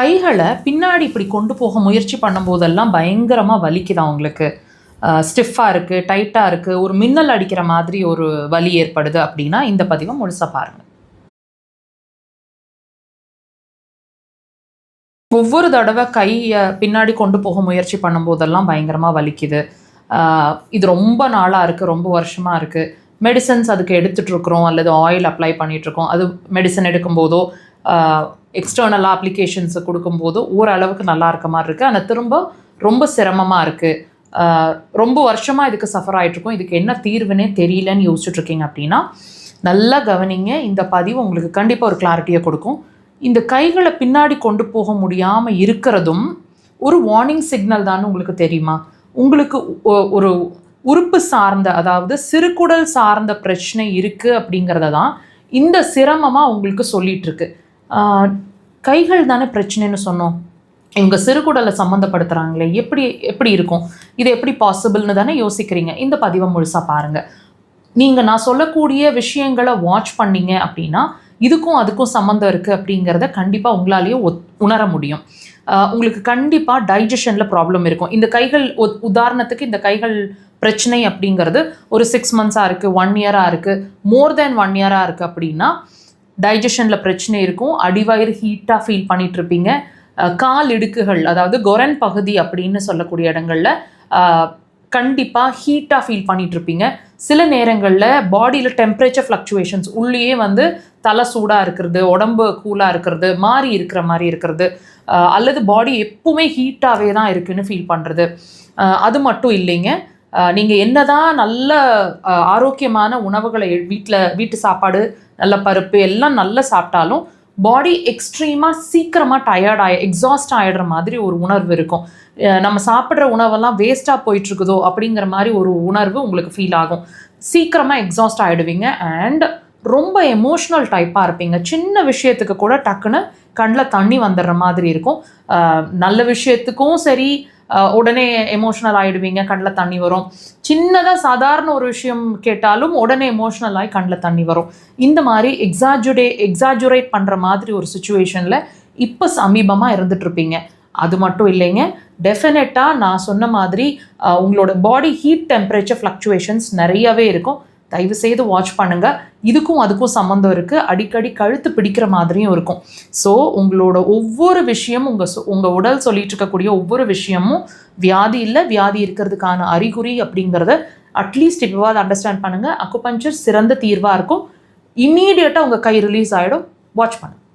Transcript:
கைகளை பின்னாடி இப்படி கொண்டு போக முயற்சி பண்ணும்போதெல்லாம் பயங்கரமாக வலிக்குதா உங்களுக்கு? ஸ்டிஃபாக இருக்குது, டைட்டாக இருக்குது, ஒரு மின்னல் அடிக்கிற மாதிரி ஒரு வலி ஏற்படுது அப்படின்னா இந்த பதிவை முழுசாக பாருங்கள். ஒவ்வொரு தடவை கையை பின்னாடி கொண்டு போக முயற்சி பண்ணும்போதெல்லாம் பயங்கரமாக வலிக்குது. இது ரொம்ப நாளாக இருக்குது, ரொம்ப வருஷமாக இருக்குது. மெடிசன்ஸ் அதுக்கு எடுத்துகிட்ருக்குறோம் அல்லது ஆயில் அப்ளை பண்ணிகிட்ருக்கோம். அது மெடிசன் எடுக்கும்போதோ எக்ஸ்டர்னலாக அப்ளிகேஷன்ஸை கொடுக்கும்போதோ ஓரளவுக்கு நல்லா இருக்க மாதிரி இருக்குது. ஆனால் திரும்ப ரொம்ப சிரமமாக இருக்குது. ரொம்ப வருஷமாக இதுக்கு சஃபர் ஆகிட்ருக்கோம். இதுக்கு என்ன தீர்வுன்னே தெரியலன்னு யோசிச்சுட்ருக்கீங்க அப்படின்னா நல்லா கவனிங்க. இந்த பதிவு உங்களுக்கு கண்டிப்பாக ஒரு கிளாரிட்டியை கொடுக்கும். இந்த கைகளை பின்னாடி கொண்டு போக முடியாமல் இருக்கிறதும் ஒரு வார்னிங் சிக்னல் தான். உங்களுக்கு தெரியுமா? உங்களுக்கு ஒரு உறுப்பு சார்ந்த, அதாவது சிறுகுடல் சார்ந்த பிரச்சனை இருக்குது அப்படிங்கிறத தான் இந்த சிரமமாக உங்களுக்கு சொல்லிகிட்ருக்கு. கைகள் தானே பிரச்சனைன்னு சொன்னோம். இவங்க சிறுகுடலை சம்மந்தப்படுத்துகிறாங்களே, எப்படி இருக்கும், இது எப்படி பாசிபிள்னு தானே யோசிக்கிறீங்க. இந்த பதிவை முழுசாக பாருங்கள். நீங்கள் நான் சொல்லக்கூடிய விஷயங்களை வாட்ச் பண்ணிங்க அப்படின்னா இதுக்கும் அதுக்கும் சம்மந்தம் இருக்குது அப்படிங்கிறத கண்டிப்பாக உங்களாலேயே உணர முடியும். உங்களுக்கு கண்டிப்பாக டைஜஷனில் ப்ராப்ளம் இருக்கும். இந்த கைகள் உதாரணத்துக்கு இந்த கைகள் பிரச்சனை அப்படிங்கிறது ஒரு 6 months-ஆக இருக்குது, 1 year-ஆக இருக்குது, மோர் தேன் 1 year-ஆக இருக்குது அப்படின்னா டைஜஷனில் பிரச்சனை இருக்கும். அடிவயிறு ஹீட்டாக ஃபீல் பண்ணிகிட்ருப்பீங்க. கால் இடுக்குகள், அதாவது கொரன் பகுதி அப்படின்னு சொல்லக்கூடிய இடங்களில் கண்டிப்பாக ஹீட்டாக ஃபீல் பண்ணிகிட்ருப்பீங்க. சில நேரங்களில் பாடியில் டெம்பரேச்சர் ஃப்ளக்சுவேஷன்ஸ், உள்ளேயே தலை சூடாக இருக்கிறது, உடம்பு கூலாக இருக்கிறது, மாறி இருக்கிற மாதிரி இருக்கிறது, அல்லது பாடி எப்பவுமே ஹீட்டாகவே தான் இருக்குதுன்னு ஃபீல் பண்ணுறது. அது மட்டும் இல்லைங்க, நீங்கள் என்னதான் நல்ல ஆரோக்கியமான உணவுகளை வீட்டு சாப்பாடு, நல்ல பருப்பு எல்லாம் நல்லா சாப்பிட்டாலும் பாடி எக்ஸ்ட்ரீமாக சீக்கிரமாக எக்ஸாஸ்ட் ஆகிடுற மாதிரி ஒரு உணர்வு இருக்கும். நம்ம சாப்பிட்ற உணவெல்லாம் வேஸ்ட்டாக போயிட்டுருக்குதோ அப்படிங்கிற மாதிரி ஒரு உணர்வு உங்களுக்கு ஃபீல் ஆகும். சீக்கிரமாக எக்ஸாஸ்ட் ஆகிடுவீங்க. அண்ட் ரொம்ப எமோஷ்னல் டைப்பாக இருப்பீங்க. சின்ன விஷயத்துக்கு கூட டக்குன்னு கண்ணில் தண்ணி வந்துடுற மாதிரி இருக்கும். நல்ல விஷயத்துக்கும் சரி உடனே எமோஷ்னல் ஆகிடுவீங்க, கண்ணில் தண்ணி வரும். சின்னதாக சாதாரண ஒரு விஷயம் கேட்டாலும் உடனே எமோஷ்னல் ஆகி கண்ணில் தண்ணி வரும். இந்த மாதிரி எக்ஸாஜுரேட் பண்ணுற மாதிரி ஒரு சுச்சுவேஷனில் இப்போ சமீபமாக இருந்துகிட்ருப்பீங்க. அது மட்டும் இல்லைங்க, டெஃபினட்டாக நான் சொன்ன மாதிரி உங்களோட பாடி ஹீட் டெம்பரேச்சர் ஃப்ளக்சுவேஷன்ஸ் நிறையவே இருக்கும். தயவுசெய்து வாட்ச் பண்ணுங்கள். இதுக்கும் அதுக்கும் சம்மந்தம் இருக்குது. அடிக்கடி கழுத்து பிடிக்கிற மாதிரியும் இருக்கும். ஸோ உங்களோட ஒவ்வொரு விஷயமும் உங்கள் உடல் சொல்லிட்டு இருக்கக்கூடிய ஒவ்வொரு விஷயமும் வியாதி இல்லை, வியாதி இருக்கிறதுக்கான அறிகுறி அப்படிங்கிறத அட்லீஸ்ட் இப்போவாது அண்டர்ஸ்டாண்ட் பண்ணுங்கள். அக்குபஞ்சர் சிறந்த தீர்வாக இருக்கும். இம்மீடியட்டாக உங்கள் கை ரிலீஸ் ஆகிடும். வாட்ச் பண்ணுங்கள்.